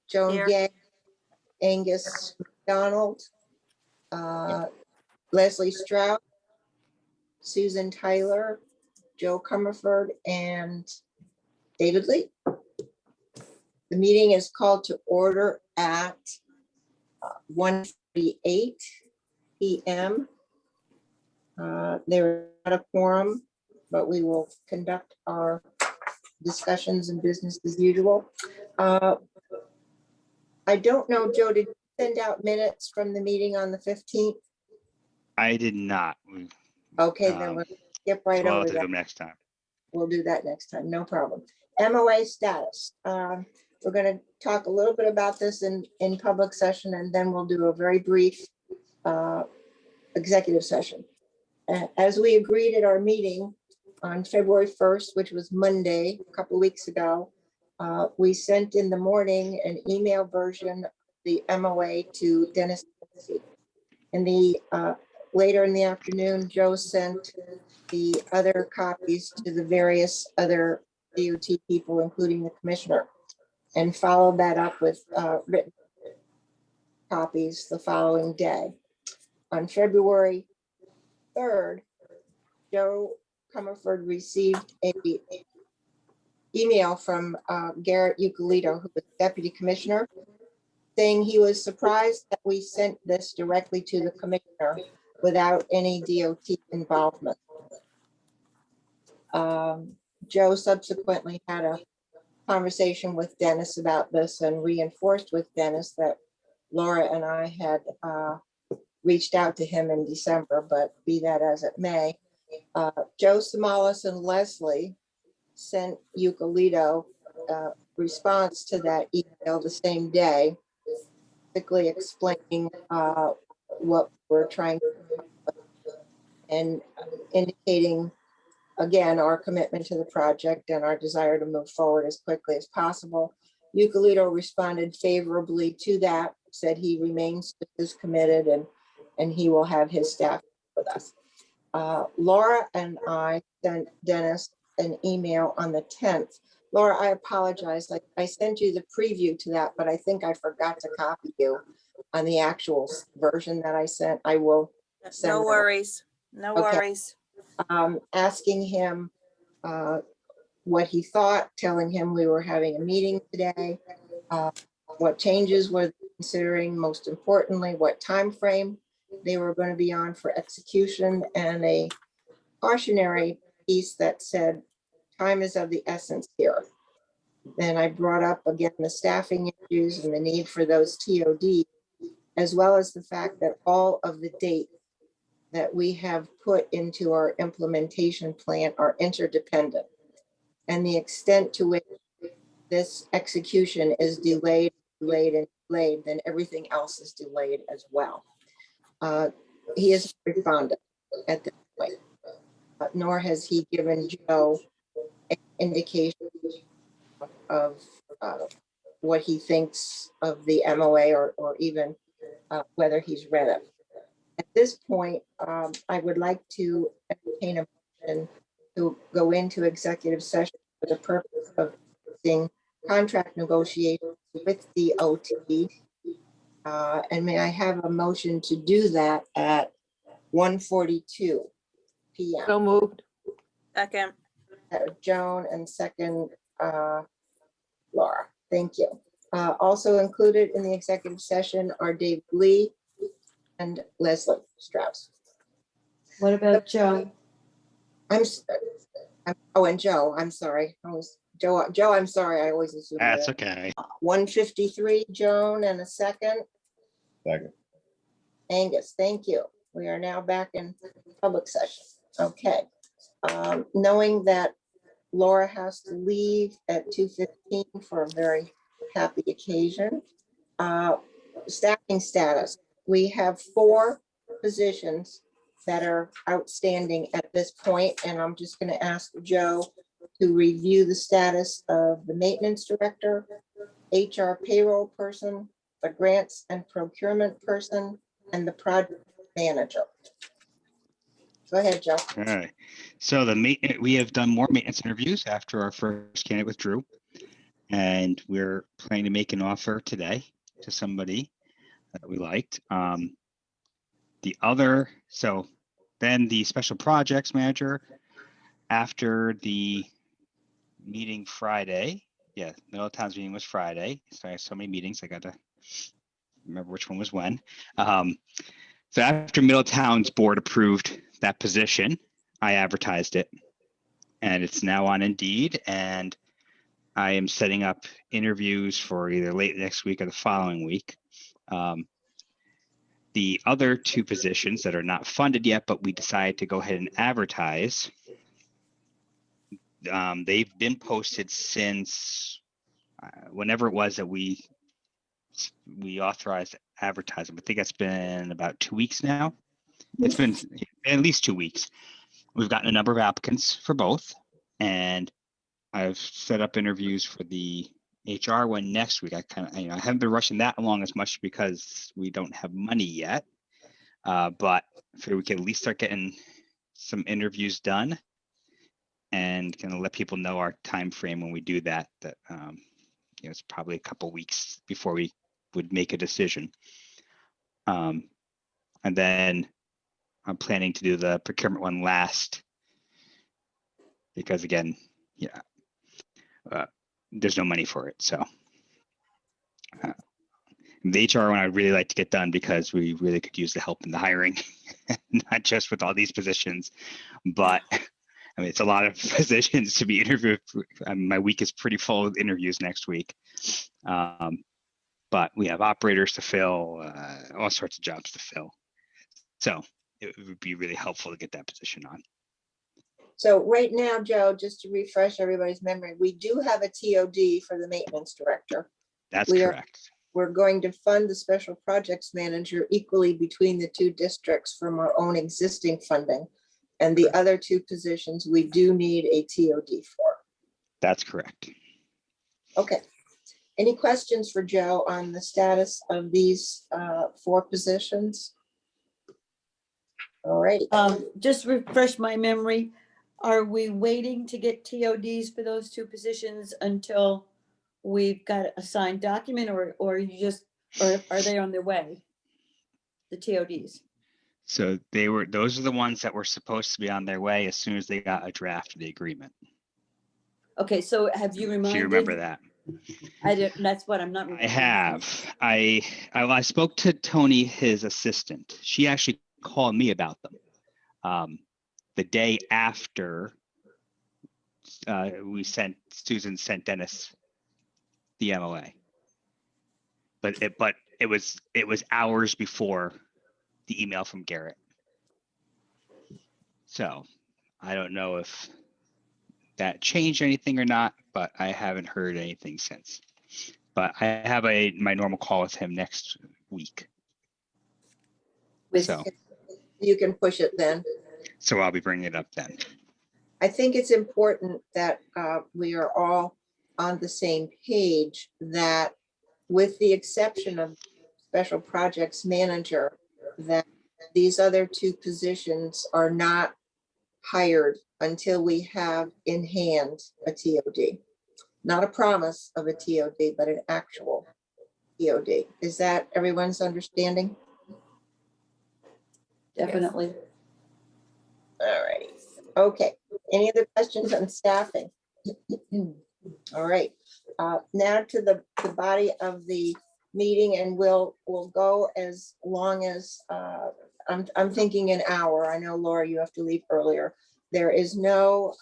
Joan Here. Gay, Angus McDonald, Leslie Strout, Susan Tyler, Joe Comerford, and David Lee. The meeting is called to order at 1:38 p.m. There is not a quorum, but we will conduct our discussions and business as usual. I don't know, Joe, did you send out minutes from the meeting on the 15th? I did not. Okay, then we'll skip right So I'll have over to do that. them next time. We'll do that next time, no problem. MOA status. We're going to talk a little bit about this in public session, and then we'll do a very brief executive session. As we agreed at our meeting on February 1st, which was Monday, a couple of weeks ago, we sent in the morning an email version of the MOA to Dennis. In the later in the afternoon, Joe sent the other copies to the various other DOT people, including the commissioner, and followed that up with written copies the following day. On February 3rd, Joe Comerford received a email from Garrett Eucalito, who was deputy commissioner, saying he was surprised that we sent this directly to the commissioner without any DOT involvement. Joe subsequently had a conversation with Dennis about this and reinforced with Dennis that Laura and I had reached out to him in December, but be that as it may, Joe Samalas and Leslie sent Eucalito response to that email the same day, basically explaining what we're trying to do and indicating, again, our commitment to the project and our desire to move forward as quickly as possible. Eucalito responded favorably to that, said he remains as committed and he will have his staff with us. Laura and I sent Dennis an email on the 10th. Laura, I apologize. I sent you the preview to that, but I think I forgot to copy you on the actual version that I sent. I will send No that. worries. No Okay. worries. Asking him what he thought, telling him we were having a meeting today, what changes were considering, most importantly, what time frame they were going to be on for execution, and a cautionary piece that said time is of the essence here. Then I brought up again the staffing issues and the need for those TOD, as well as the fact that all of the dates that we have put into our implementation plan are interdependent. And the extent to which this execution is delayed, then everything else is delayed as well. He has responded at this point, nor has he given Joe an indication of what he thinks of the MOA or even whether he's read it. At this point, I would like to entertain a motion to go into executive session for the purpose of seeing contract negotiations with the OT. And may I have a motion to do that at 1:42 p.m. So moved. Second. Joan and second, Laura. Thank you. Also included in the executive session are Dave Lee and Leslie Strauss. What about Joe? And Joe, I'm sorry. Joe, I'm sorry. I always assume. That's okay. 1:53, Joan, and a second. Second. Angus, thank you. We are now back in public session. Okay. Knowing that Laura has to leave at 2:15 for a very happy occasion. Staffing status. We have 4 positions that are outstanding at this point, and I'm just going to ask Joe to review the status of the maintenance director, HR payroll person, the grants and procurement person, and the project manager. Go ahead, Joe. All right. So we have done more maintenance interviews after our first candidate withdrew. and we're planning to make an offer today to somebody that we liked. Then the special projects manager, after the meeting Friday, Middletown's meeting was Friday. So I have so many meetings, I got to remember which one was when. So after Middletown's board approved that position, I advertised it, and it's now on Indeed, and I am setting up interviews for either late next week or the following week. The other two positions that are not funded yet, but we decided to go ahead and advertise, they've been posted since whenever it was that we authorized advertising. I think it's been about 2 weeks now. It's been at least 2 weeks. We've gotten a number of applicants for both, and I've set up interviews for the HR one next week. I haven't been rushing that along as much because we don't have money yet, but I figure we can at least start getting some interviews done and kind of let people know our time frame when we do that. It's probably a couple weeks before we would make a decision. And then I'm planning to do the procurement one last because, again, there's no money for it. So the HR one I'd really like to get done because we really could use the help in the hiring, not just with all these positions, but I mean, it's a lot of positions to be interviewed. My week is pretty full with interviews next week. But we have operators to fill, all sorts of jobs to fill. So it would be really helpful to get that position on. So right now, Joe, just to refresh everybody's memory, we do have a TOD for the maintenance director. That's We are- correct. We're going to fund the special projects manager equally between the two districts from our own existing funding. And the other two positions, we do need a TOD for. That's correct. Okay. Any questions for Joe on the status of these 4 positions? All right. Just refresh my memory. Are we waiting to get TODs for those 2 positions until we've got a signed document, or are they on their way? The TODs. So those are the ones that were supposed to be on their way as soon as they got a draft of the agreement. Okay, so have you reminded? If you remember that. I didn't, that's what I'm not. I have. I spoke to Tony, his assistant. She actually called me about them the day after Susan sent Dennis the MOA. But it was hours before the email from Garrett. So I don't know if that changed anything or not, but I haven't heard anything since. But I have my normal call with him next week. So You can push it then. So I'll be bringing it up then. I think it's important that we are all on the same page, that with the exception of special projects manager, that these other 2 positions are not hired until we have in hand a TOD. Not a promise of a TOD, but an actual TOD. Is that everyone's understanding? Definitely. All right. Okay. Any other questions on staffing? All right. Now to the body of the meeting, and we'll go as long as I'm thinking an hour. I know, Laura, you have to leave earlier. There is no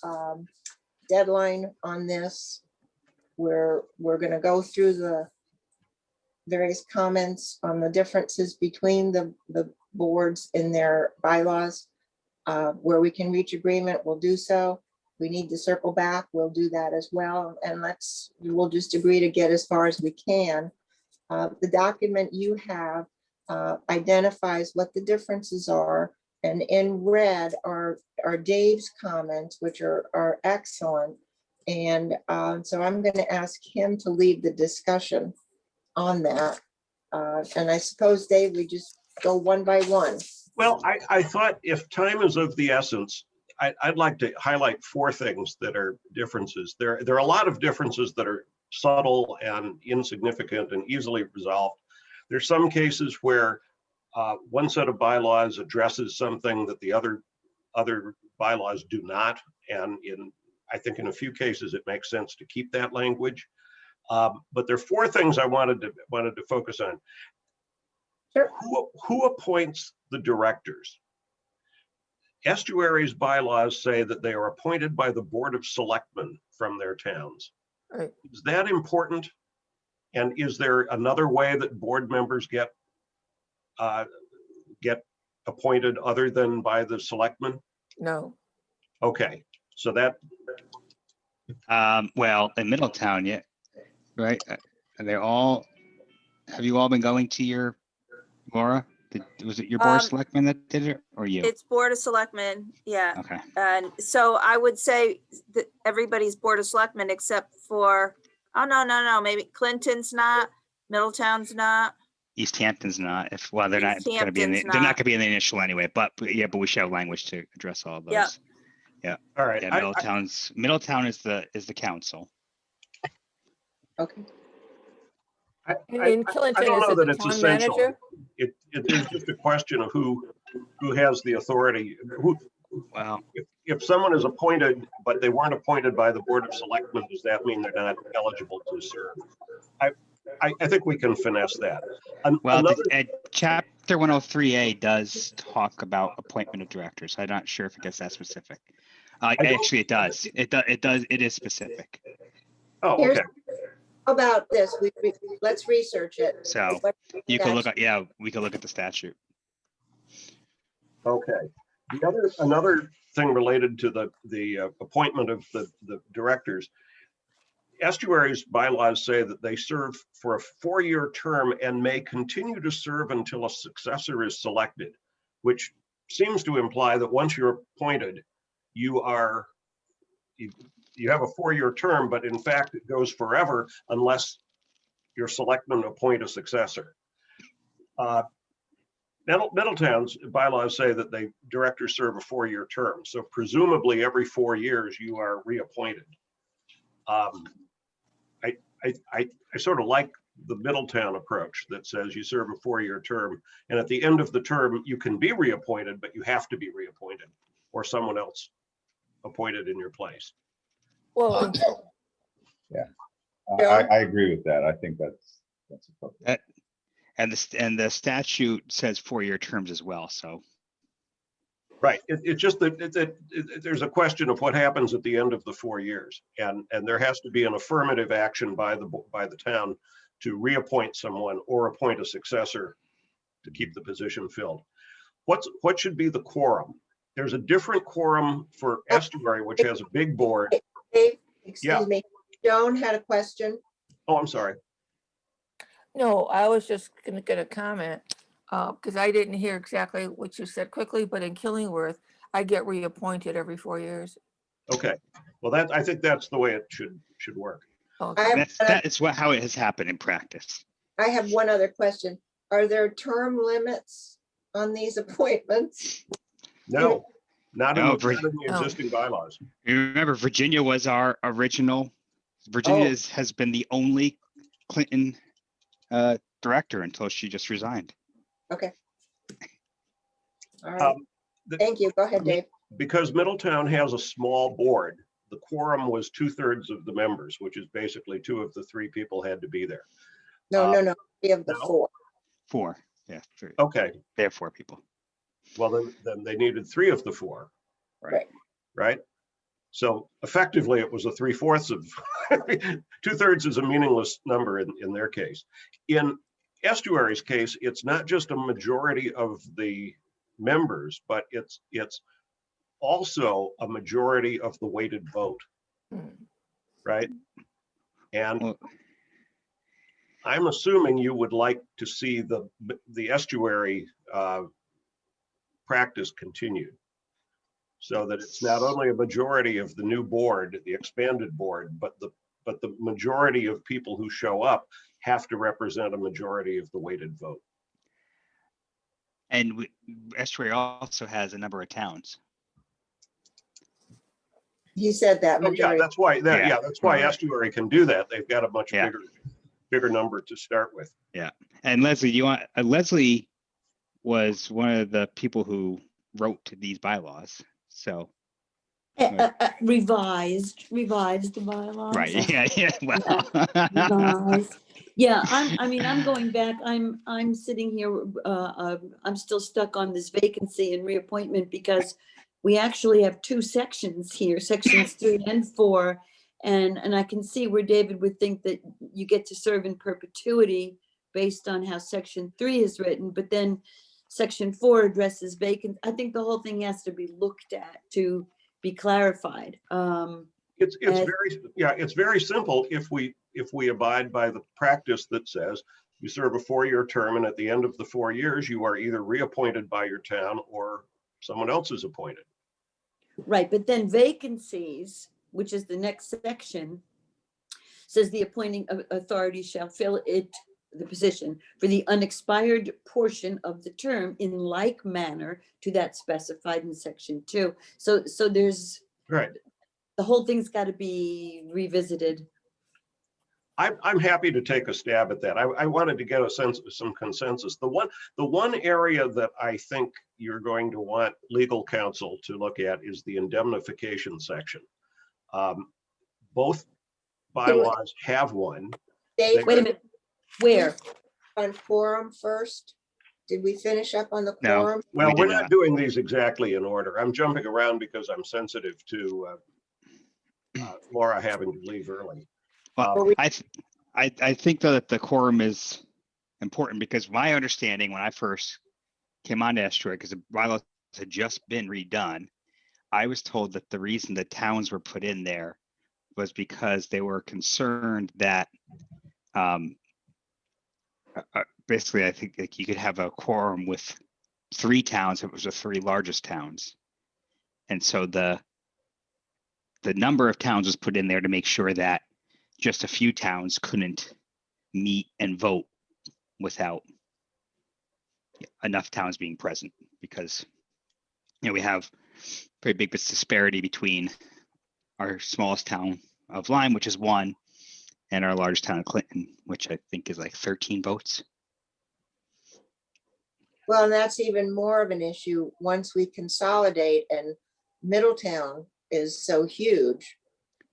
deadline on this. We're going to go through the various comments on the differences between the boards in their bylaws. Where we can reach agreement, we'll do so. We need to circle back, we'll do that as well. And we'll just agree to get as far as we can. The document you have identifies what the differences are. And in red are Dave's comments, which are excellent. And so I'm going to ask him to lead the discussion on that. And I suppose, Dave, we just go one by one. Well, I thought if time is of the essence, I'd like to highlight 4 things that are differences. There are a lot of differences that are subtle and insignificant and easily resolved. There's some cases where one set of bylaws addresses something that the other bylaws do not. And I think in a few cases, it makes sense to keep that language. But there are four things I wanted to focus on. Sure. Who appoints the directors? Estuary's bylaws say that they are appointed by the Board of Selectmen from their towns. Right. Is that important? And is there another way that board members get appointed other than by the selectmen? No. Okay, so that, Well, in Middletown, yeah, right? Have you all been going to your, Laura? Was it your board of selectmen that did it or you? It's Board of Selectmen, yeah. Okay. And so I would say that everybody's Board of Selectmen except for, oh, no, maybe Clinton's not, Middletown's not. East Hampton's not, they're not East gonna be Hampton's they're not not. gonna be in the initial anyway, but yeah, but we should have language to address all of those. Yeah. all right. Yeah, Middletown is the council. Okay. In Killington, I don't is know it that the it's town essential. manager? It is just a question of who has the authority. Well, If someone is appointed, but they weren't appointed by the Board of Selectmen, does that mean they're not eligible to serve? I think we can finesse that. Chapter 103A does talk about appointment of directors. I'm not sure if it gets that specific. Actually, it does. It is specific. Oh, Here's- okay. How about this? Let's research it. So you can look at, we can look at the statute. Okay. Another thing related to the appointment of the directors, Estuary's bylaws say that they serve for a 4-year term and may continue to serve until a successor is selected, which seems to imply that once you're appointed, you have a 4-year term, but in fact, it goes forever unless your selectmen appoint a successor. Middletown's bylaws say that directors serve a 4-year term. So presumably every 4 years you are reappointed. I sort of like the Middletown approach that says you serve a 4-year term, and at the end of the term, you can be reappointed, but you have to be reappointed or someone else appointed in your place. Well, I agree with that. I think that's appropriate. And the statute says 4-year terms as well, so. Right. It's just that there's a question of what happens at the end of the 4 years, and there has to be an affirmative action by the town to reappoint someone or appoint a successor to keep the position filled. What should be the quorum? There's a different quorum for Estuary, which has a big board. Dave, Yeah. excuse me. Joan had a question. Oh, I'm sorry. no, I was just gonna comment, because I didn't hear exactly what you said quickly, but in Killingworth, I get reappointed every 4 years. Okay. Well, I think that's the way it should work. Okay. That's how it has happened in practice. I have one other question. Are there term limits on these appointments? No, not in No, the existing bylaws. You remember Virginia was our original, Virginia has been the only Clinton director until she just resigned. Okay. All right. Thank you. Go ahead, Dave. Because Middletown has a small board, the quorum was 2/3 of the members, which is basically 2 of the 3 people had to be there. No, 3 of the no. 4. 4, yeah, 3. Okay, They have 4 people. well, then they needed 3 of the 4. Right. Right? So effectively, it was a 3/4 of, 2/3 is a meaningless number in their case. In Estuary's case, it's not just a majority of the members, but it's also a majority of the weighted vote, right? And Well, I'm assuming you would like to see the Estuary practice continued, so that it's not only a majority of the new board, the expanded board, but the majority of people who show up have to represent a majority of the weighted vote. And Estuary also has a number of towns. He said that Oh, yeah, majority. that's why, Yeah. that's why Right. estuary can do that. They've got a much Yeah. bigger number to start with. And Leslie, Leslie was one of the people who wrote these bylaws. So, Revised the bylaws. right. Yeah. Well, Revised. Yeah, I mean, I'm going back, I'm sitting here, I'm still stuck on this vacancy and reappointment because we actually have two sections here, sections 3 and 4. And I can see where David would think that you get to serve in perpetuity based on how section 3 is written, but then section 4 addresses vacant. I think the whole thing has to be looked at to be clarified. It's As- it's very simple if we abide by the practice that says you serve a 4-year term, and at the end of the 4 years, you are either reappointed by your town or someone else is appointed. Right, but then vacancies, which is the next section, says the appointing authority shall fill the position for the unexpired portion of the term in like manner to that specified in section 2. So there's, Right. the whole thing's got to be revisited. I'm happy to take a stab at that. I wanted to get a sense of some consensus. The one area that I think you're going to want legal counsel to look at is the indemnification section. Both bylaws have one. Dave, Wait a minute, where? on quorum first? Did we finish up on the No. quorum? Well, We we're did not not. doing these exactly in order. I'm jumping around because I'm sensitive to Laura having to leave early. well, I think that the quorum is important because my understanding when I first came on to estuary, because the bylaws had just been redone, I was told that the reason the towns were put in there was because they were concerned that basically, I think like you could have a quorum with 3 towns. It was the 3 largest towns. And so the number of towns was put in there to make sure that just a few towns couldn't meet and vote without enough towns being present, because we have very big disparity between our smallest town of Lyme, which is 1, and our largest town of Clinton, which I think is like 13 votes. Well, and that's even more of an issue once we consolidate, and Middletown is so huge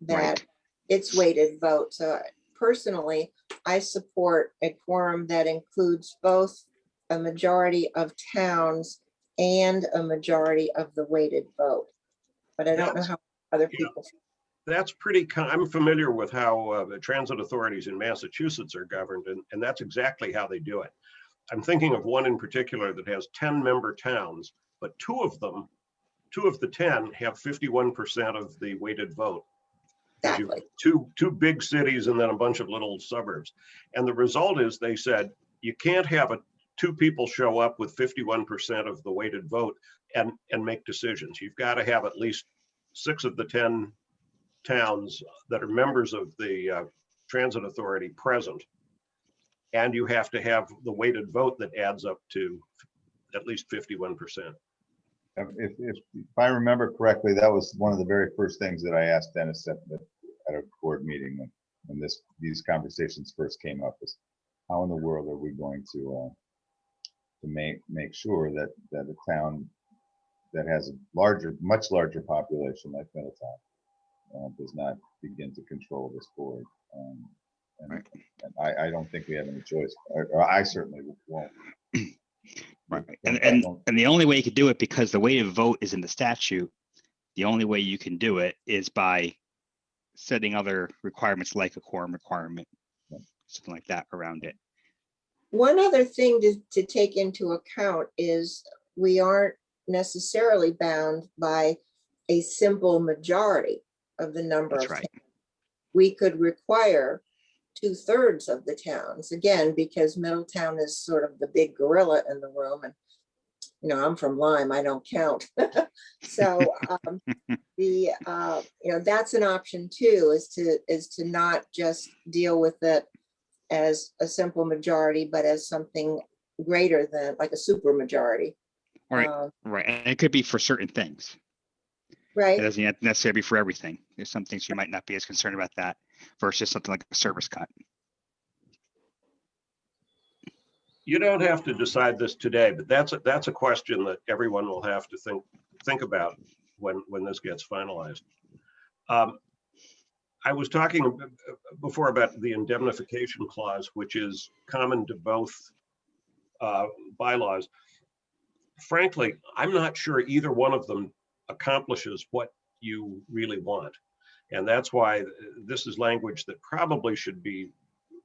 that Right. it's weighted vote. So personally, I support a quorum that includes both a majority of towns and a majority of the weighted vote. But I don't know how other people feel. That's pretty, I'm familiar with how the transit authorities in Massachusetts are governed, and that's exactly how they do it. I'm thinking of one in particular that has 10-member towns, but 2 of the 10 have 51% of the weighted vote. Exactly. Two big cities and then a bunch of little suburbs. And the result is they said, you can't have 2 people show up with 51% of the weighted vote and make decisions. You've got to have at least 6 of the 10 towns that are members of the transit authority present. And you have to have the weighted vote that adds up to at least 51%. If I remember correctly, that was one of the very first things that I asked Dennis at a board meeting when these conversations first came up, is how in the world are we going to make sure that a town that has a much larger population like Middletown does not begin to control this board. And I don't think we have any choice, or I certainly won't. Right. And the only way you could do it, because the weighted vote is in the statute, the only way you can do it is by setting other requirements like a quorum requirement, something like that around it. One other thing to take into account is we aren't necessarily bound by a simple majority of the number That's of right. towns. We could require 2/3 of the towns, again, because Middletown is sort of the big gorilla in the room, and I'm from Lyme, I don't count. So that's an option too, is to not just deal with it as a simple majority, but as something greater than, like a super majority. Right. Right. And it could be for certain things. It Right. doesn't necessarily be for everything. There's some things you might not be as concerned about that versus something like a service cut. You don't have to decide this today, but that's a question that everyone will have to think about when this gets finalized. I was talking before about the indemnification clause, which is common to both bylaws. Frankly, I'm not sure either one of them accomplishes what you really want. And that's why this is language that probably should be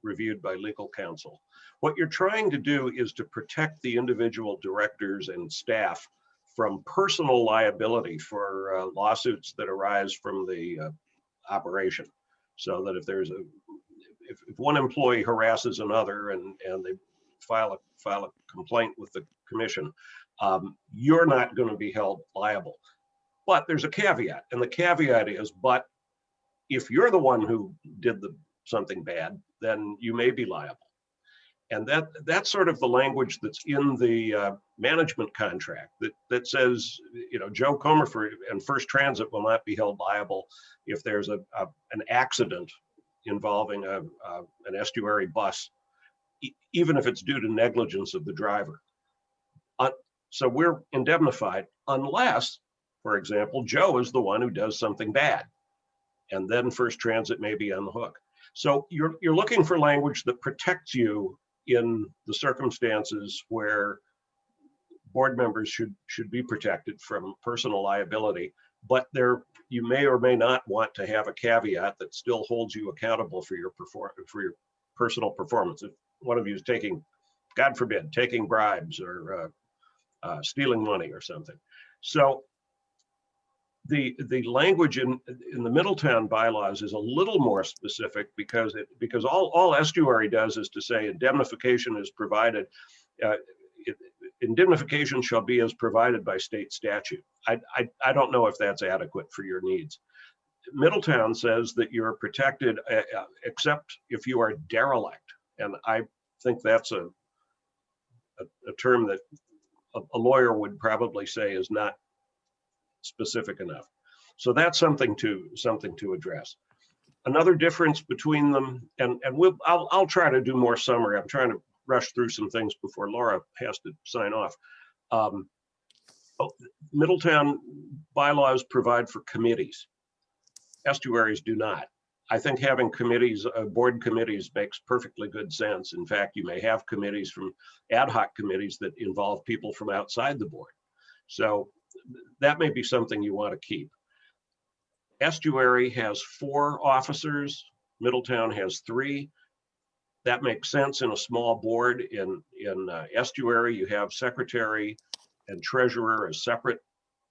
reviewed by legal counsel. What you're trying to do is to protect the individual directors and staff from personal liability for lawsuits that arise from the operation. So that if there's if one employee harasses another and they file a complaint with the commission, you're not going to be held liable. But there's a caveat, and the caveat is, but if you're the one who did something bad, then you may be liable. And that's sort of the language that's in the management contract that says, Joe Comerford and First Transit will not be held liable if there's an accident involving an estuary bus, even if it's due to negligence of the driver. So we're indemnified unless, for example, Joe is the one who does something bad, and then First Transit may be on the hook. So you're looking for language that protects you in the circumstances where board members should be protected from personal liability, but you may or may not want to have a caveat that still holds you accountable for your personal performance. If one of you is taking, God forbid, taking bribes or stealing money or something. So the language in the Middletown bylaws is a little more specific because all estuary does is to say indemnification is provided. Indemnification shall be as provided by state statute. I don't know if that's adequate for your needs. Middletown says that you're protected except if you are derelict, and I think that's a term that a lawyer would probably say is not specific enough. So that's something to address. Another difference between them, and I'll try to do more summary. I'm trying to rush through some things before Laura has to sign off. Middletown bylaws provide for committees. Estuaries do not. I think having committees, board committees, makes perfectly good sense. In fact, you may have committees from ad hoc committees that involve people from outside the board. So that may be something you want to keep. Estuary has 4 officers. Middletown has 3. That makes sense in a small board. In estuary, you have secretary and treasurer as separate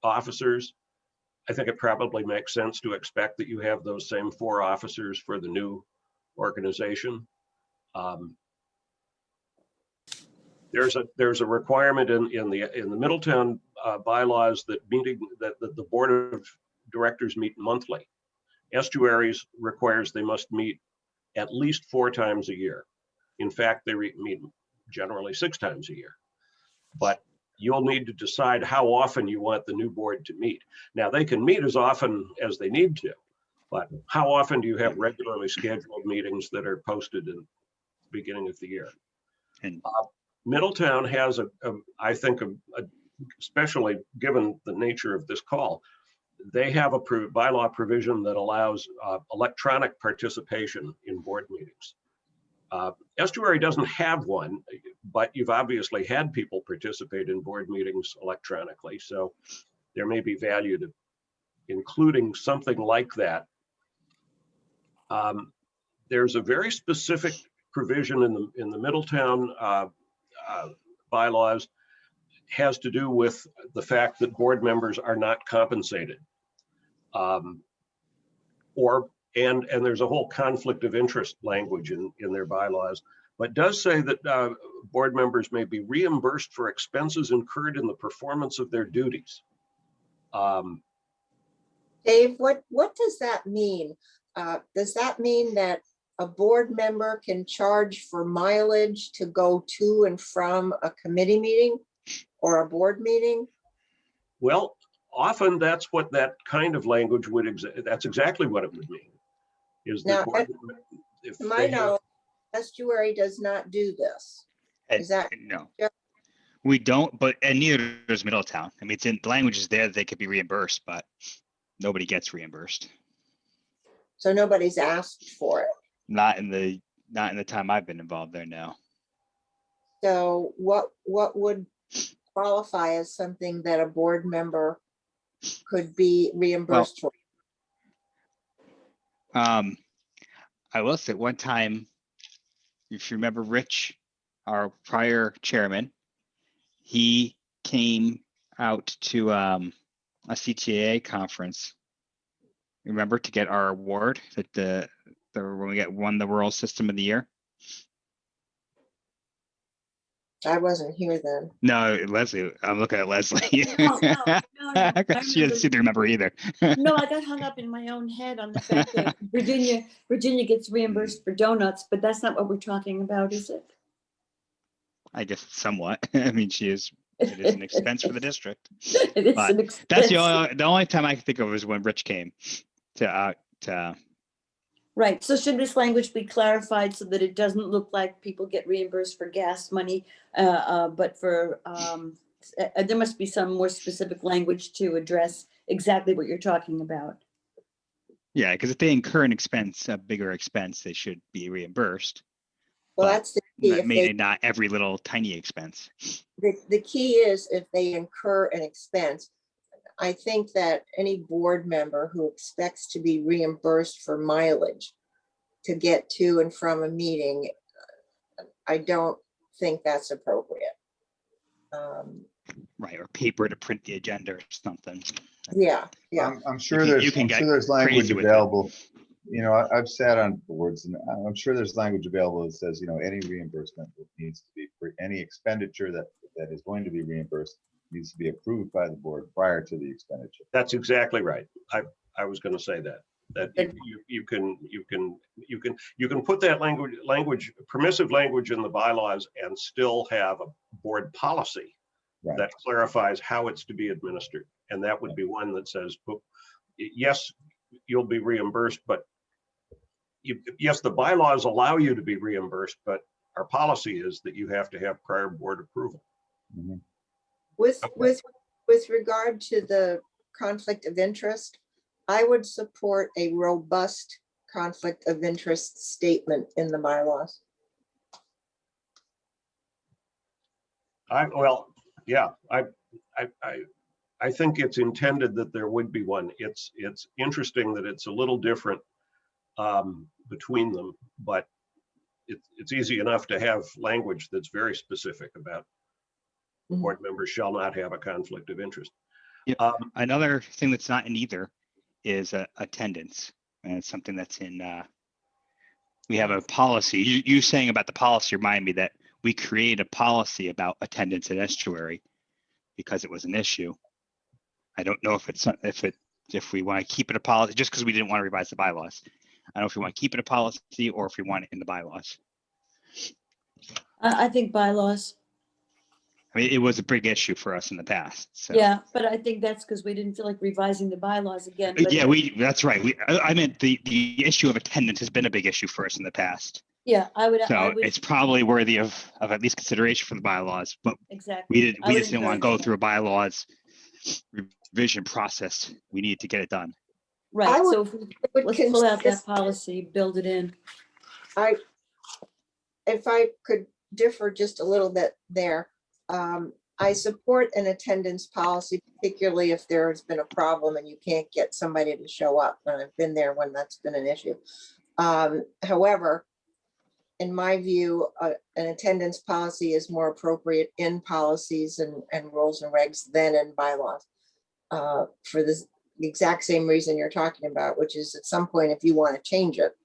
officers. I think it probably makes sense to expect that you have those same 4 officers for the new organization. There's a requirement in the Middletown bylaws that the board of directors meet monthly. Estuaries requires they must meet at least 4 times a year. In fact, they meet generally 6 times a year. But you'll need to decide how often you want the new board to meet. Now, they can meet as often as they need to, but how often do you have regularly scheduled meetings that are posted in the beginning of the year? And Middletown has I think, especially given the nature of this call, they have a bylaw provision that allows electronic participation in board meetings. Estuary doesn't have one, but you've obviously had people participate in board meetings electronically. So there may be value to including something like that. There's a very specific provision in the Middletown bylaws, has to do with the fact that board members are not compensated. And there's a whole conflict of interest language in their bylaws, but does say that board members may be reimbursed for expenses incurred in the performance of their duties. Dave, what does that mean? Does that mean that a board member can charge for mileage to go to and from a committee meeting or a board meeting? Well, often that's what that kind of language would, that's exactly what it would mean. Is Now, that if To my they have- knowledge, estuary does not do this. And- Is that, No, yeah. we don't, but, and neither does Middletown. I mean, it's in, the language is there, that they could be reimbursed, but nobody gets reimbursed. so nobody's asked for it? Not in the time I've been involved there now. So what would qualify as something that a board member could be reimbursed for? I will say one time, if you remember Rich, our prior chairman, he came out to a CTA conference. Remember, to get our award that the when we won the Rural System of the Year. I wasn't here then. No, Leslie, I'm looking at Leslie. No, no, no, no, I She doesn't seem to remember either. No, I got hung up in my own head on the fact that Virginia gets reimbursed for donuts, but that's not what we're talking about, is it? I guess somewhat. I mean, it is an expense for the district. It is But an expense. That's the only time I can think of is when Rich came to Right, so should this language be clarified so that it doesn't look like people get reimbursed for gas money, but for, there must be some more specific language to address exactly what you're talking about. yeah, because if they incur an expense, a bigger expense, they should be reimbursed. Well, But that's the key. If Maybe they, not every little tiny expense. the key is if they incur an expense. I think that any board member who expects to be reimbursed for mileage to get to and from a meeting, I don't think that's appropriate. Right, or paper to print the agenda or something. Yeah, yeah. I'm sure you can I'm get sure there's language crazy with it. available. You know, I've sat on boards and I'm sure there's language available that says, you know, any reimbursement that needs to be, for any expenditure that is going to be reimbursed needs to be approved by the board prior to the expenditure. That's exactly right. I was going to say that you can put that language, permissive language in the bylaws and still have a board policy Right. that clarifies how it's to be administered. And that would be one that says, yes, you'll be reimbursed, but yes, the bylaws allow you to be reimbursed, but our policy is that you have to have prior board approval. Mhm. With regard to the conflict of interest, I would support a robust conflict of interest statement in the bylaws. I think it's intended that there would be one. It's interesting that it's a little different between them, but it's easy enough to have language that's very specific about Mhm. board members shall not have a conflict of interest. Yep. Another thing that's not in either is attendance. And it's something that's in, we have a policy. You saying about the policy remind me that we create a policy about attendance at estuary because it was an issue. I don't know if we want to keep it a policy, just because we didn't want to revise the bylaws. I don't know if we want to keep it a policy or if we want it in the bylaws. I think bylaws, I mean, it was a big issue for us in the past. So. yeah, but I think that's because we didn't feel like revising the bylaws again. but- Yeah, that's right. I meant the issue of attendance has been a big issue for us in the past. Yeah, I would, So it's probably worthy of at least consideration for the bylaws, but exactly. we I would just didn't want to go encourage that. through a bylaws revision process. We needed to get it done. Right, I would- so would let's pull out that consist- policy, build it in. If I could differ just a little bit there, I support an attendance policy, particularly if there's been a problem and you can't get somebody to show up. And I've been there when that's been an issue. However, in my view, an attendance policy is more appropriate in policies and rules and regs than in bylaws. For the exact same reason you're talking about, which is at some point, if you want to change it,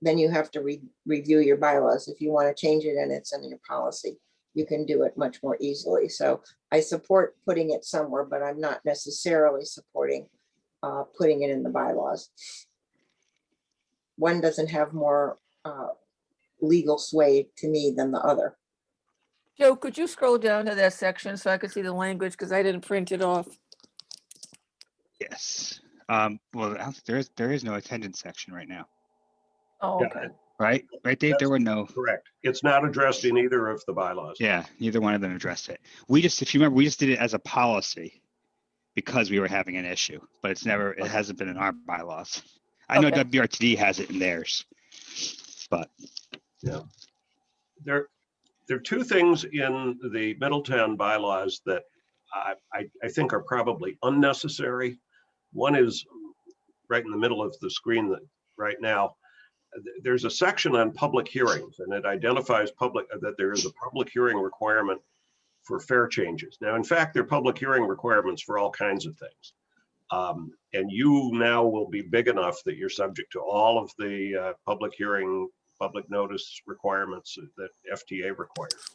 then you have to review your bylaws. If you want to change it and it's in your policy, you can do it much more easily. So I support putting it somewhere, but I'm not necessarily supporting putting it in the bylaws. One doesn't have more legal sway to me than the other. Joe, could you scroll down to that section so I could see the language, because I didn't print it off? Yes. Well, there is no attendance section right now, Oh, Yeah, okay. right? Right, Dave? There That's were no, correct. It's not addressed in either of the bylaws. yeah, neither one of them addressed it. We just, if you remember, we just did it as a policy because we were having an issue, but it hasn't been in our bylaws. I know Okay. WRTD has it in theirs, but There are two things in the Middletown bylaws that I think are probably unnecessary. One is right in the middle of the screen right now. There's a section on public hearings, and it identifies that there is a public hearing requirement for fare changes. Now, in fact, there are public hearing requirements for all kinds of things. And you now will be big enough that you're subject to all of the public hearing, public notice requirements that FTA requires.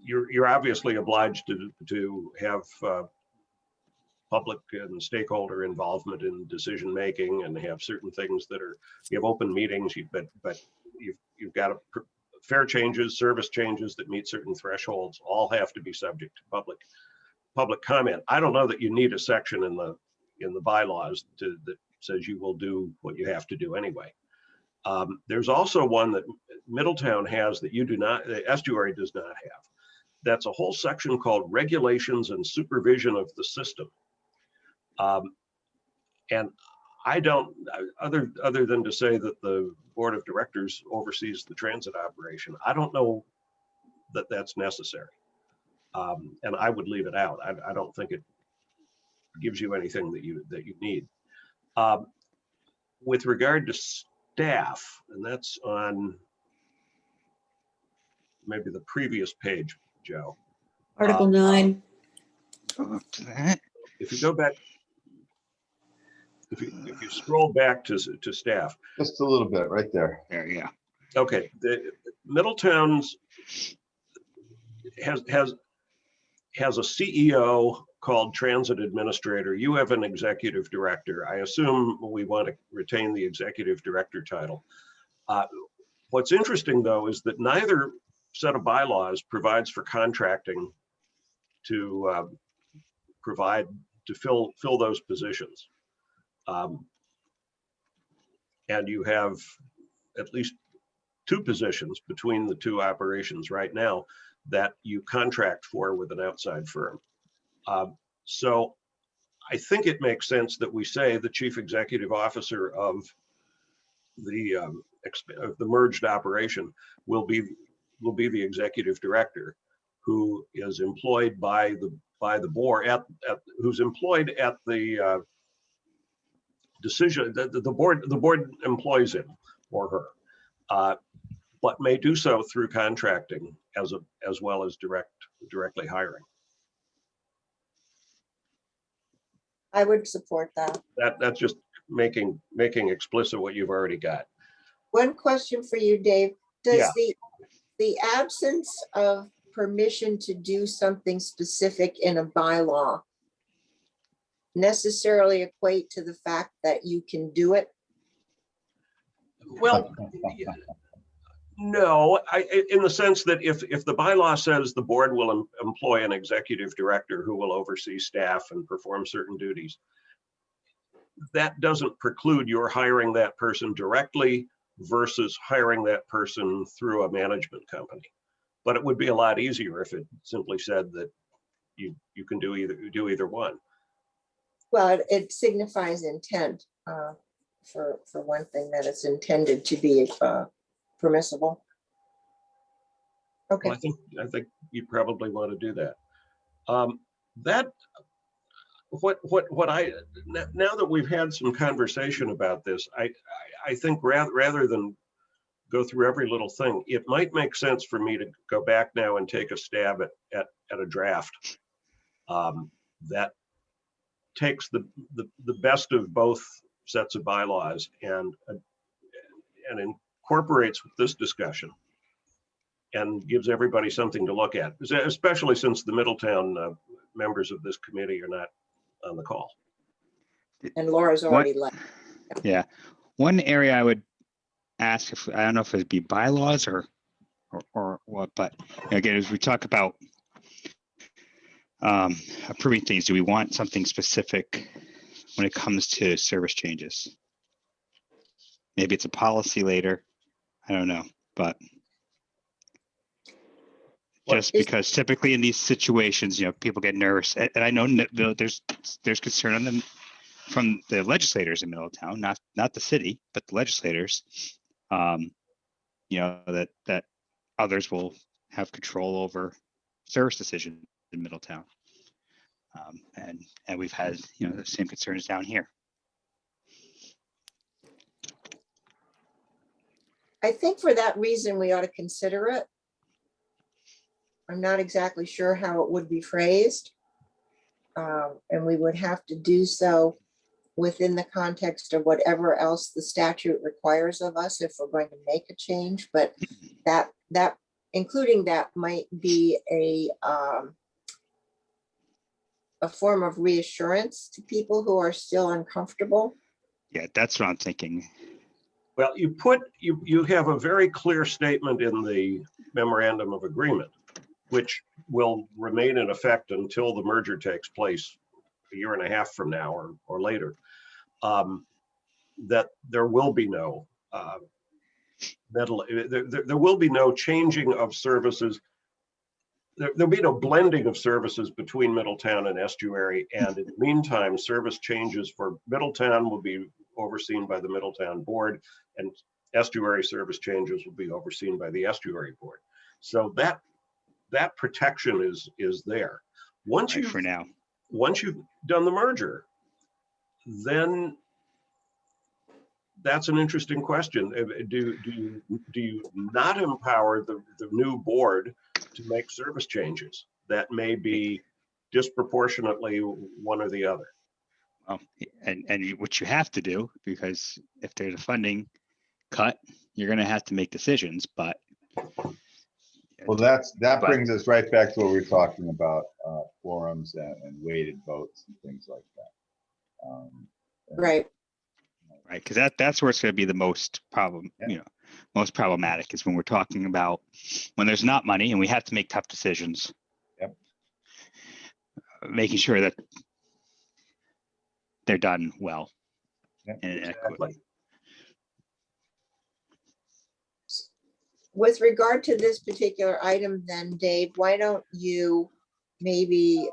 You're obviously obliged to have public and stakeholder involvement in decision making, and have certain things that are, you have open meetings, but you've got fare changes, service changes that meet certain thresholds, all have to be subject to public comment. I don't know that you need a section in the bylaws that says you will do what you have to do anyway. There's also one that Middletown has that you do not, the estuary does not have. That's a whole section called regulations and supervision of the system. And I don't, other than to say that the board of directors oversees the transit operation, I don't know that that's necessary. And I would leave it out. I don't think it gives you anything that you need. With regard to staff, and that's on maybe the previous page, Joe. Article 9. go up to that. If you go back, if you scroll back to staff. Just a little bit right there. There, yeah. Okay, the Middletown's has a CEO called transit administrator. You have an executive director. I assume we want to retain the executive director title. What's interesting though is that neither set of bylaws provides for contracting to fill those positions. And you have at least two positions between the two operations right now that you contract for with an outside firm. So I think it makes sense that we say the chief executive officer of the merged operation will be the executive director, who is employed by the board who's employed at the decision. The board employs him or her, but may do so through contracting as well as directly hiring. I would support that. That's just making explicit what you've already got. One question for you, Dave. Does Yeah. the absence of permission to do something specific in a bylaw necessarily equate to the fact that you can do it? Well, no, in the sense that if the bylaw says the board will employ an executive director who will oversee staff and perform certain duties, that doesn't preclude your hiring that person directly versus hiring that person through a management company. But it would be a lot easier if it simply said that you can do either one. Well, it signifies intent for one thing, that it's intended to be permissible. Okay. Well, I think you probably want to do that. Now that we've had some conversation about this, I think rather than go through every little thing, it might make sense for me to go back now and take a stab at a draft that takes the best of both sets of bylaws and incorporates this discussion and gives everybody something to look at, especially since the Middletown members of this committee are not on the call. And Laura's already left. Yeah. One area I would ask, if I don't know if it'd be bylaws or what, but again, as we talk about approving things. Do we want something specific when it comes to service changes? Maybe it's a policy later. I don't know, but What just is- because typically in these situations, people get nervous, and I know there's concern on them from the legislators in Middletown, not the city, but the legislators. That others will have control over service decisions in Middletown, and we've had the same concerns down here. I think for that reason, we ought to consider it. I'm not exactly sure how it would be phrased. And we would have to do so within the context of whatever else the statute requires of us if we're going to make a change, but that including that might be a form of reassurance to people who are still uncomfortable. Yeah, that's what I'm thinking. Well, you have a very clear statement in the memorandum of agreement, which will remain in effect until the merger takes place a year and a half from now or later, that there will be no there will be no changing of services. There'll be no blending of services between Middletown and Estuary. And in the meantime, service changes for Middletown will be overseen by the Middletown Board, and Estuary service changes will be overseen by the Estuary Board. So that protection is there. Once Right, for now. once you've done the merger, then that's an interesting question. Do you not empower the new board to make service changes that may be disproportionately one or the other? Well, and what you have to do, because if there's a funding cut, you're going to have to make decisions. But Well, that brings us right back to what we were talking about, quorums and weighted votes and things like that. Right. right, because that's where it's going to be the most most problematic is when we're talking about when there's not money and we have to make tough decisions. Yep. Making sure that they're done well. Yep. And Exactly. With regard to this particular item then, Dave, why don't you maybe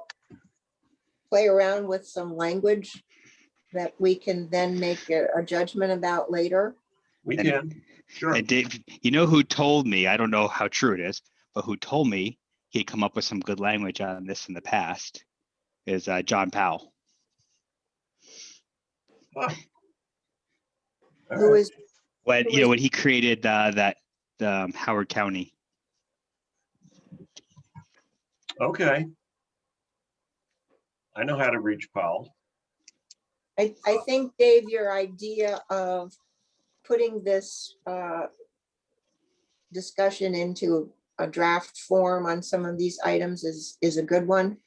play around with some language that we can then make a judgment about later? We And- can, sure. And Dave, who told me, I don't know how true it is, but who told me he'd come up with some good language on this in the past is John Powell. All Who right. is, When Who is- when he created that Howard County. Okay. I know how to reach Powell. I think, Dave, your idea of putting this discussion into a draft form on some of these items is a good one.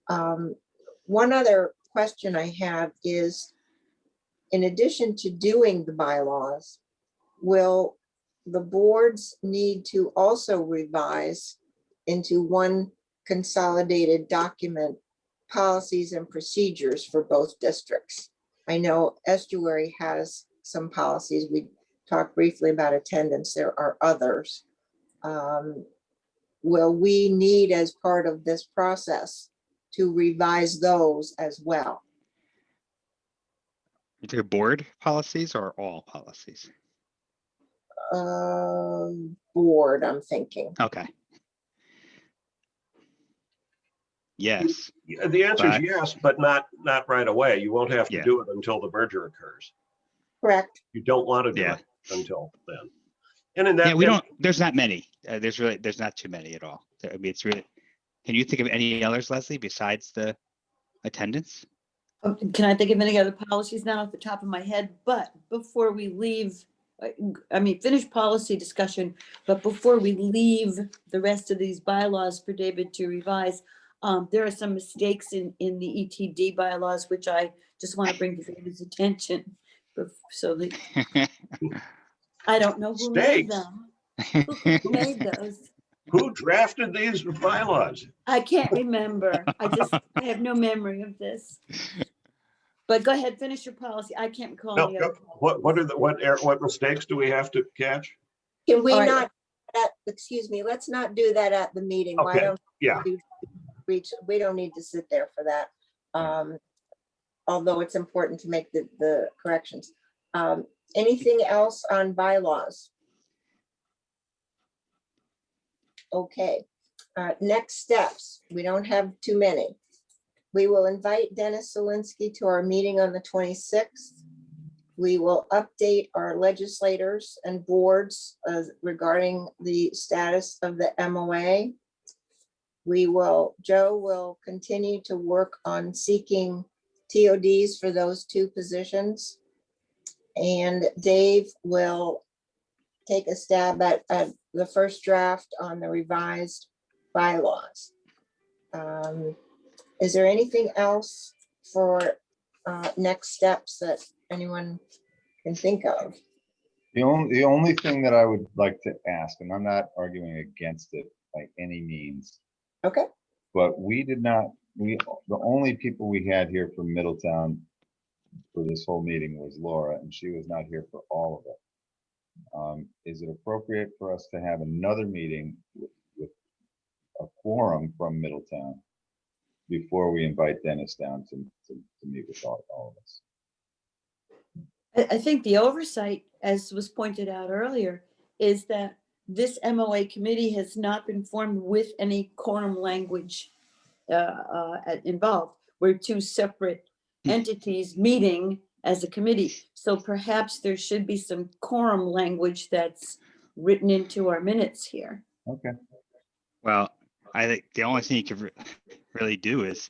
One other question I have is, in addition to doing the bylaws, will the boards need to also revise into one consolidated document policies and procedures for both districts? I know Estuary has some policies. We talked briefly about attendance. There are others. Will we need, as part of this process, to revise those as well? Either board policies or all policies. Board, I'm thinking. Okay. Yes. The answer is But- yes, but not right away. You won't have to Yeah. do it until the merger occurs. Correct. You don't want to do Yeah. it until then. And in that, Yeah, we don't. There's not many. There's not too many at all. I mean, it's really. Can you think of any others, Leslie, besides the attendance? Can I think of any other policies now off the top of my head? But before we leave, finish policy discussion, but before we leave the rest of these bylaws for David to revise, there are some mistakes in the ETD bylaws, which I just want to bring to David's attention. So that I don't know who made Mistakes? them. Who made those? Who drafted these bylaws? I can't remember. I have no memory of this. But go ahead, finish your policy. I can't recall No, the no. other. What mistakes do we have to catch? Can we All right. not, excuse me, let's not do that at the meeting. Why Okay, don't yeah. we don't need to sit there for that. Although it's important to make the corrections. Anything else on bylaws? Okay, next steps. We don't have too many. We will invite Dennis Zelinski to our meeting on the 26th. We will update our legislators and boards regarding the status of the MOA. Joe will continue to work on seeking TODs for those two positions. And Dave will take a stab at the first draft on the revised bylaws. Is there anything else for next steps that anyone can think of? The only thing that I would like to ask, and I'm not arguing against it by any means, Okay, but the only people we had here from Middletown for this whole meeting was Laura, and she was not here for all of it. Is it appropriate for us to have another meeting with a quorum from Middletown before we invite Dennis down to meet with all of us? I think the oversight, as was pointed out earlier, is that this MOA committee has not been formed with any quorum language involved. We're two separate entities meeting as a committee. So perhaps there should be some quorum language that's written into our minutes here. Okay. Well, I think the only thing you could really do is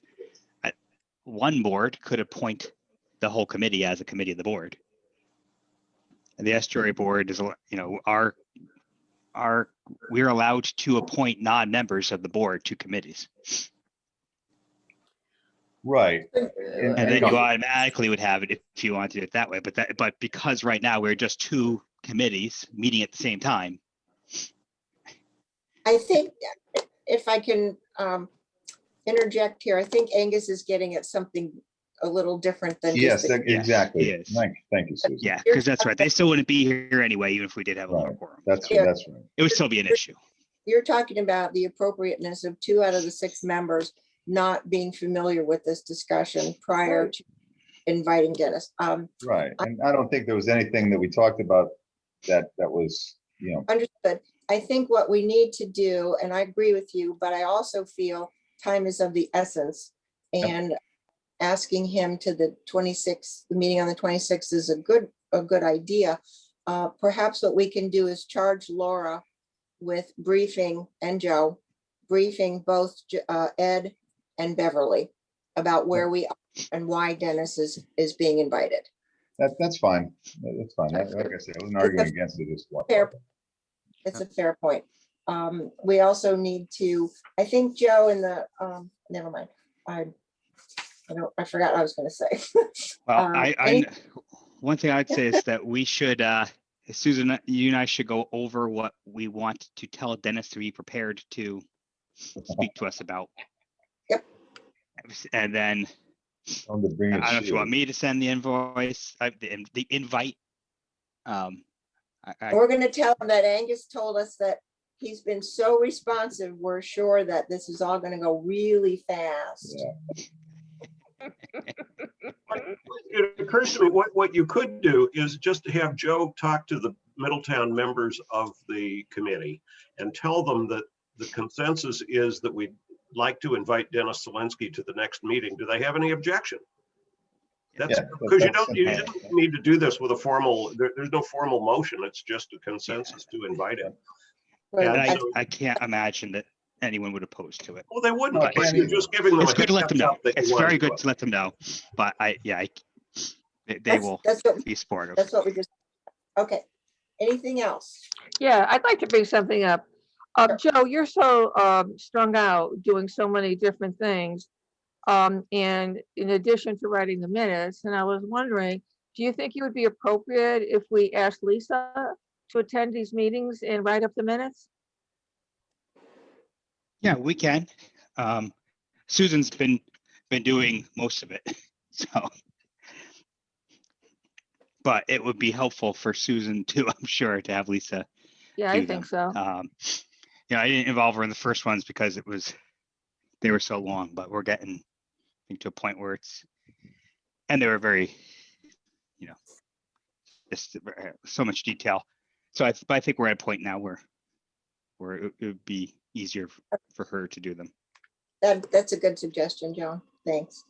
one board could appoint the whole committee as a committee of the board. And the estuary board is, we're allowed to appoint non-members of the board to committees. Right. And then you automatically would have it if you want to do it that way. But because right now we're just two committees meeting at the same time. I think if I can interject here, I think Angus is getting at something a little different than Yes, just. exactly. he is. Thank you, Susan. Yeah, because that's right. They still wouldn't be here anyway, even if we did have a little Right. quorum. That's Yeah. right. It would still be an issue. You're talking about the appropriateness of 2 out of the 6 members not being familiar with this discussion prior to inviting Dennis. Right. And I don't think there was anything that we talked about that was, Understood. I think what we need to do, and I agree with you, but I also feel time is of the essence. And asking him to the 26th, the meeting on the 26th is a good idea. Perhaps what we can do is charge Laura with briefing, and Joe, briefing both Ed and Beverly about where we are and why Dennis is being invited. that's fine. That's fine. Like I said, I wasn't arguing against it. It's a fair point. We also need to, I think Joe in the, never mind. I forgot what I was going to say. Well, one thing I'd say is that we should, Susan, you and I should go over what we want to tell Dennis to be prepared to speak to us about. Yep. And then, I don't know if you want me to send the invoice, the invite. We're going to tell him that Angus told us that he's been so responsive. We're sure that this is all going to go really fast. Yeah. It occurs to me, what you could do is just to have Joe talk to the Middletown members of the committee and tell them that the consensus is that we'd like to invite Dennis Zelinski to the next meeting. Do they have any objection? That's because you don't need to do this with a formal, there's no formal motion. It's just a consensus to invite him. Right. I can't imagine that anyone would oppose to it. Well, they wouldn't. No, But you're just giving them. It's good to let them know. It's very good to let them know. But they will be supportive. That's what we just, okay. Anything else? Yeah, I'd like to bring something up. Joe, you're so strung out doing so many different things. And in addition to writing the minutes, and I was wondering, do you think it would be appropriate if we asked Lisa to attend these meetings and write up the minutes? Yeah, we can. Susan's been doing most of it, so. But it would be helpful for Susan too, I'm sure, to have Lisa Yeah, I do think them. so. I didn't involve her in the first ones because they were so long, but we're getting, I think, to a point where and they were very, just so much detail. So I think we're at a point now where it would be easier for her to do them. That's a good suggestion, Joan. Thanks.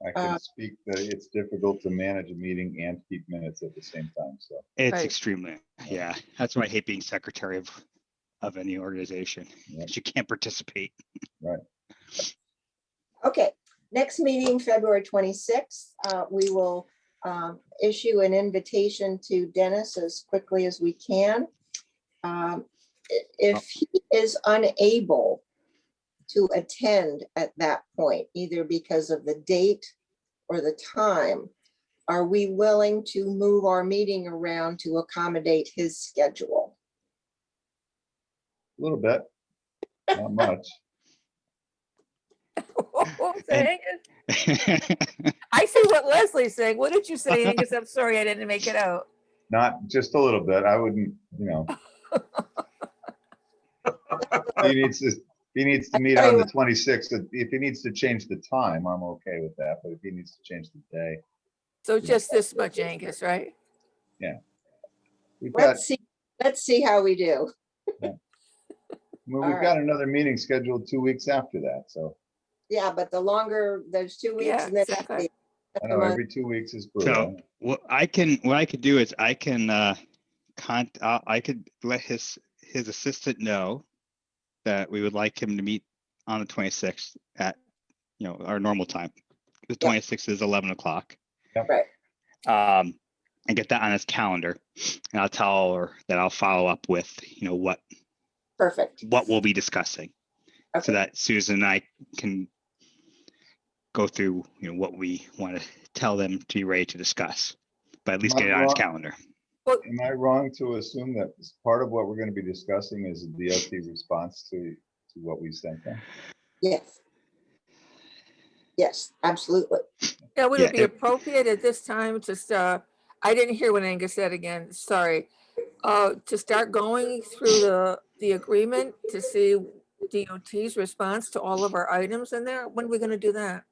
I can speak that it's difficult to manage a meeting and keep minutes at the same time, so. It's Right. extremely, yeah. That's why I hate being secretary of any organization. Yep. 'Cause you can't participate. Okay, next meeting, February 26th. We will issue an invitation to Dennis as quickly as we can. If he is unable to attend at that point, either because of the date or the time, are we willing to move our meeting around to accommodate his schedule? A little bit, not much. What was And- that, Angus? I see what Leslie's saying. What did you say, Angus? I'm sorry, I didn't make it out. Not just a little bit. I wouldn't, he needs to meet on the 26th. If he needs to change the time, I'm okay with that. But if he needs to change the day, So just this much, Angus, right? we've got, Let's see how we do. we've got another meeting scheduled 2 weeks after that. So Yeah, but the longer, there's 2 weeks. Yeah, and then exactly. I know every 2 weeks is brutal. So what I could do is I can I could let his assistant know that we would like him to meet on the 26th at our normal time. The 26th is 11 o'clock. Right. And get that on his calendar, and I'll tell her that I'll follow up with Perfect. what we'll be discussing, Okay. so that Susan and I can go through what we want to tell them to be ready to discuss, but at least get it on his calendar. Am I wrong to assume that part of what we're going to be discussing is the DOT's response to what we sent them? Yes. Yes, absolutely. Yeah, would Yeah, it be appropriate at this time to I didn't hear what Angus said again, sorry. To start going through the agreement to see DOT's response to all of our items in there? When are we gonna do that?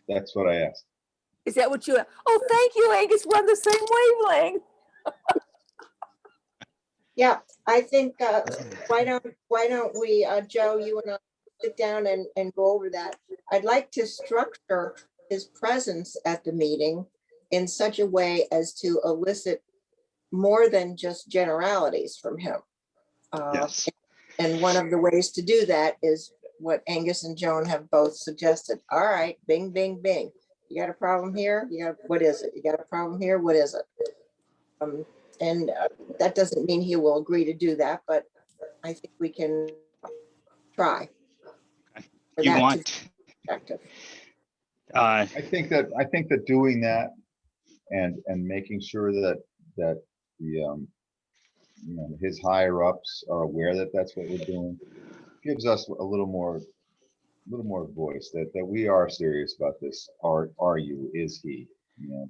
That's what I asked. Is that what you, oh, thank you, Angus, we're on the same wavelength. Yeah, I think, why don't we, Joe, you and I sit down and go over that. I'd like to structure his presence at the meeting in such a way as to elicit more than just generalities from him. Yes. And one of the ways to do that is what Angus and Joan have both suggested. All right, bing, bing, bing. You got a problem here? What is it? You got a problem here? What is it? And that doesn't mean he will agree to do that, but I think we can try. for You that to want be effective. I think that doing that and making sure that the his higher ups are aware that that's what we're doing gives us a little more voice that we are serious about this. Are you? Is he?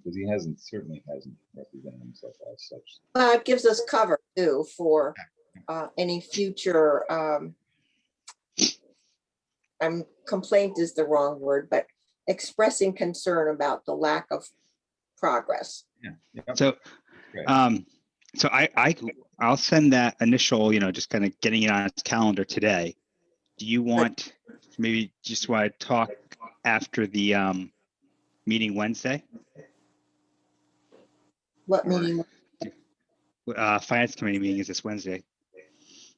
Because he certainly hasn't represented himself as such. It gives us cover too for any future, complaint is the wrong word, but expressing concern about the lack of progress. Yeah. so Great. so I'll send that initial, just kind of getting it on his calendar today. Do you want maybe just want to talk after the meeting Wednesday? What Or- meeting? Finance committee meeting is this Wednesday.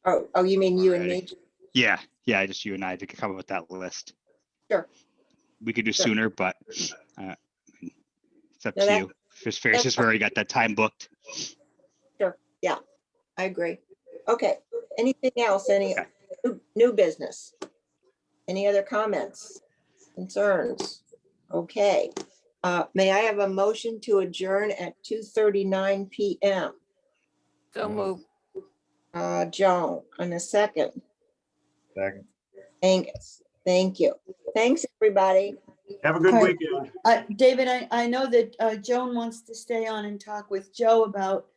Oh, you mean you and me? Yeah, just you and I to come up with that list. Sure. We could do Sure. sooner, but it's up No, to you. It's just where you got that time booked. I agree. Okay, anything else? Any new business? Any other comments, concerns? Okay, may I have a motion to adjourn at 2:39 PM? So move. Joan, on a second, Second. Thank you. Thanks, everybody. Have a good All right. weekend. David, I know that Joan wants to stay on and talk with Joe about